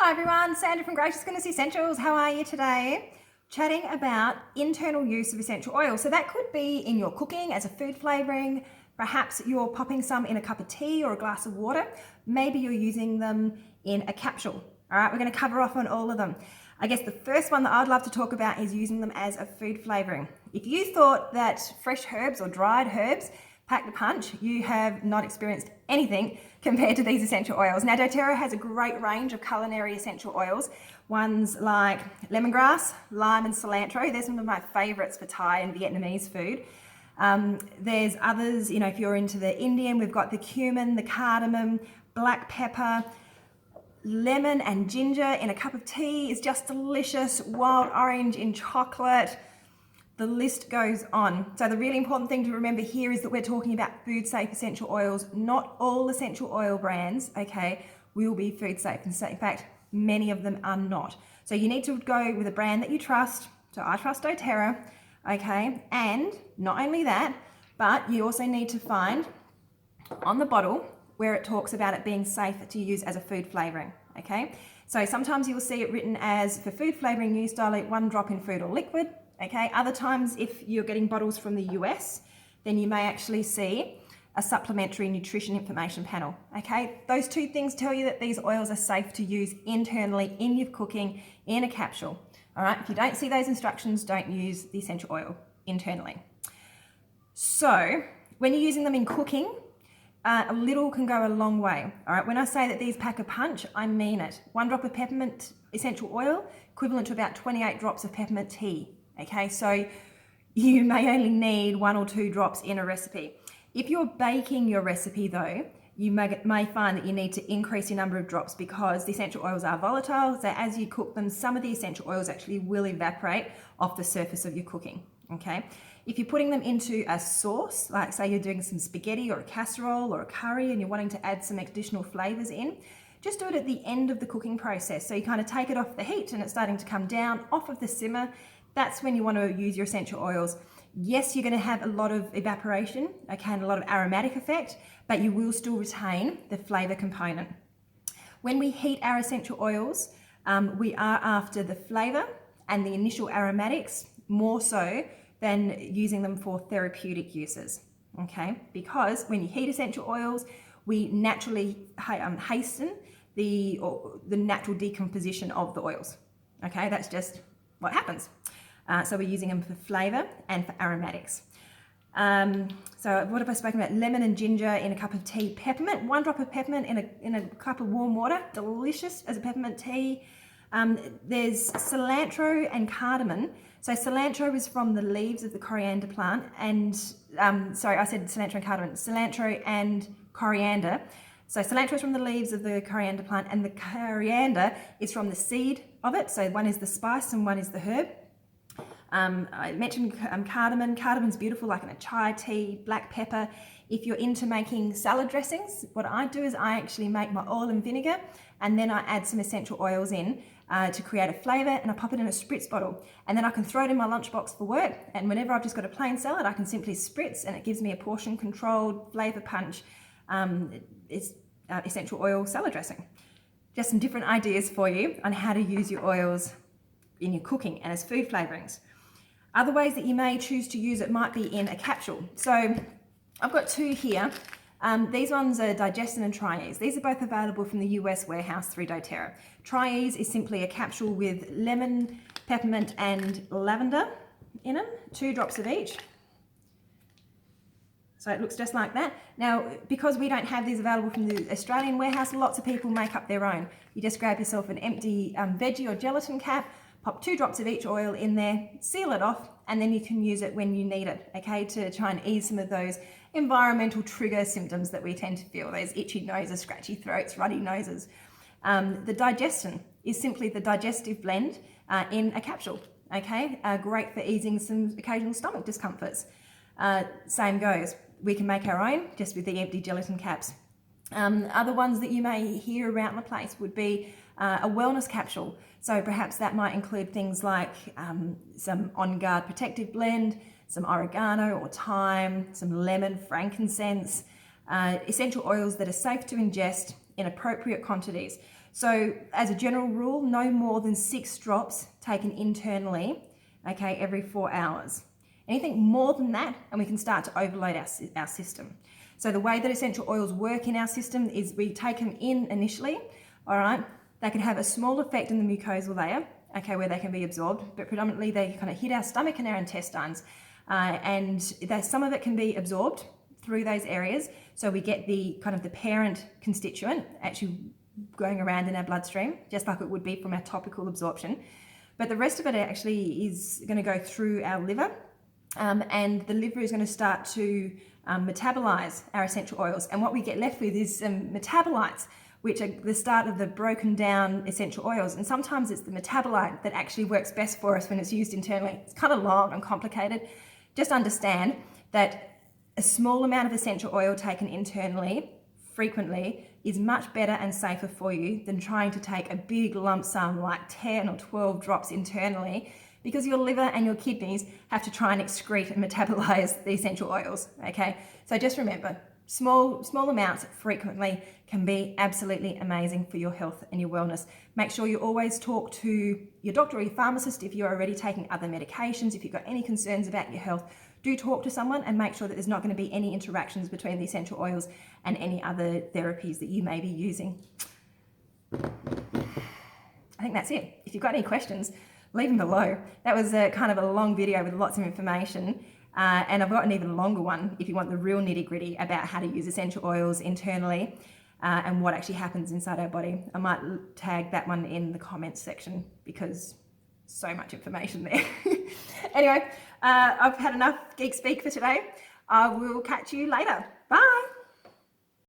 Hi everyone, Sandra from Gracious Goodness Essentials. How are you today? Chatting about internal use of essential oils. So that could be in your cooking as a food flavoring. Perhaps you're popping some in a cup of tea or a glass of water. Maybe you're using them in a capsule. All right, we're going to cover off on all of them. I guess the first one that I'd love to talk about is using them as a food flavoring. If you thought that fresh herbs or dried herbs pack the punch, you have not experienced anything compared to these essential oils. Now, doTERRA has a great range of culinary essential oils. Ones like lemongrass, lime and cilantro. They're some of my favorites for Thai and Vietnamese food. There's others, if you're into the Indian, we've got the cumin, the cardamom, black pepper, lemon and ginger in a cup of tea is just delicious. Wild orange in chocolate. The list goes on. So the really important thing to remember here is that we're talking about food safe essential oils. Not all essential oil brands, will be food safe. In fact, many of them are not. So you need to go with a brand that you trust. So I trust doTERRA, and not only that, but you also need to find on the bottle where it talks about it being safe to use as a food flavoring, So sometimes you'll see it written as for food flavoring use, dilute 1 drop in food or liquid. Other times, if you're getting bottles from the US, then you may actually see a supplementary nutrition information panel. Those two things tell you that these oils are safe to use internally in your cooking in a capsule. All right, if you don't see those instructions, don't use the essential oil internally. So when you're using them in cooking, a little can go a long way. All right, when I say that these pack a punch, I mean it. 1 drop of peppermint essential oil, equivalent to about 28 drops of peppermint tea. So you may only need 1 or 2 drops in a recipe. If you're baking your recipe though, you may find that you need to increase your number of drops because the essential oils are volatile. So as you cook them, some of the essential oils actually will evaporate off the surface of your cooking. If you're putting them into a sauce, like say you're doing some spaghetti or a casserole or a curry and you're wanting to add some additional flavors in, just do it at the end of the cooking process. So you kind of take it off the heat and it's starting to come down off of the simmer. That's when you want to use your essential oils. Yes, you're going to have a lot of evaporation, and a lot of aromatic effect, but you will still retain the flavor component. When we heat our essential oils, we are after the flavor and the initial aromatics more so than using them for therapeutic uses, Because when you heat essential oils, we naturally hasten the natural decomposition of the oils, That's just what happens. So we're using them for flavor and for aromatics. So what have I spoken about? Lemon and ginger in a cup of tea. Peppermint, 1 drop of peppermint in a cup of warm water. Delicious as a peppermint tea. There's cilantro and cardamom. So cilantro is from the leaves of the coriander plant. And sorry, I said cilantro and cardamom. Cilantro and coriander. So cilantro is from the leaves of the coriander plant and the coriander is from the seed of it. So one is the spice and one is the herb. I mentioned cardamom. Cardamom's beautiful, like in a chai tea, black pepper. If you're into making salad dressings, what I do is I actually make my oil and vinegar and then I add some essential oils in to create a flavor and I pop it in a spritz bottle. And then I can throw it in my lunchbox for work. And whenever I've just got a plain salad, I can simply spritz and it gives me a portion controlled flavor punch. It's essential oil salad dressing. Just some different ideas for you on how to use your oils in your cooking and as food flavorings. Other ways that you may choose to use it might be in a capsule. So I've got 2 here. These ones are Digestin and Tri-Ease. These are both available from the US warehouse through doTERRA. Tri-Ease is simply a capsule with lemon, peppermint and lavender in them, 2 drops of each. So it looks just like that. Now, because we don't have these available from the Australian warehouse, lots of people make up their own. You just grab yourself an empty veggie or gelatin cap, pop 2 drops of each oil in there, seal it off, and then you can use it when you need it, to try and ease some of those environmental trigger symptoms that we tend to feel, those itchy noses, scratchy throats, runny noses. The Digestin is simply the digestive blend in a capsule, great for easing some occasional stomach discomforts. Same goes. We can make our own just with the empty gelatin caps. Other ones that you may hear around the place would be a wellness capsule. So perhaps that might include things like some On Guard protective blend, some oregano or thyme, some lemon, frankincense, essential oils that are safe to ingest in appropriate quantities. So as a general rule, no more than 6 drops taken internally, okay, every 4 hours. Anything more than that, and we can start to overload our system. So the way that essential oils work in our system is we take them in initially, all right? They can have a small effect in the mucosal layer, okay, where they can be absorbed, but predominantly they kind of hit our stomach and our intestines, and some of it can be absorbed through those areas. So we get the kind of the parent constituent actually going around in our bloodstream, just like it would be from our topical absorption. But the rest of it actually is going to go through our liver, and the liver is going to start to metabolize our essential oils. And what we get left with is some metabolites, which are the start of the broken down essential oils. And sometimes it's the metabolite that actually works best for us when it's used internally. It's kind of long and complicated. Just understand that a small amount of essential oil taken internally frequently is much better and safer for you than trying to take a big lump sum like 10 or 12 drops internally, because your liver and your kidneys have to try and excrete and metabolize the essential oils, okay? So just remember, small amounts frequently can be absolutely amazing for your health and your wellness. Make sure you always talk to your doctor or your pharmacist if you're already taking other medications. If you've got any concerns about your health, do talk to someone and make sure that there's not going to be any interactions between the essential oils and any other therapies that you may be using. I think that's it. If you've got any questions, leave them below. That was kind of a long video with lots of information. And I've got an even longer one if you want the real nitty-gritty about how to use essential oils internally and what actually happens inside our body. I might tag that one in the comments section because so much information there. Anyway, I've had enough geek speak for today. I will catch you later. Bye.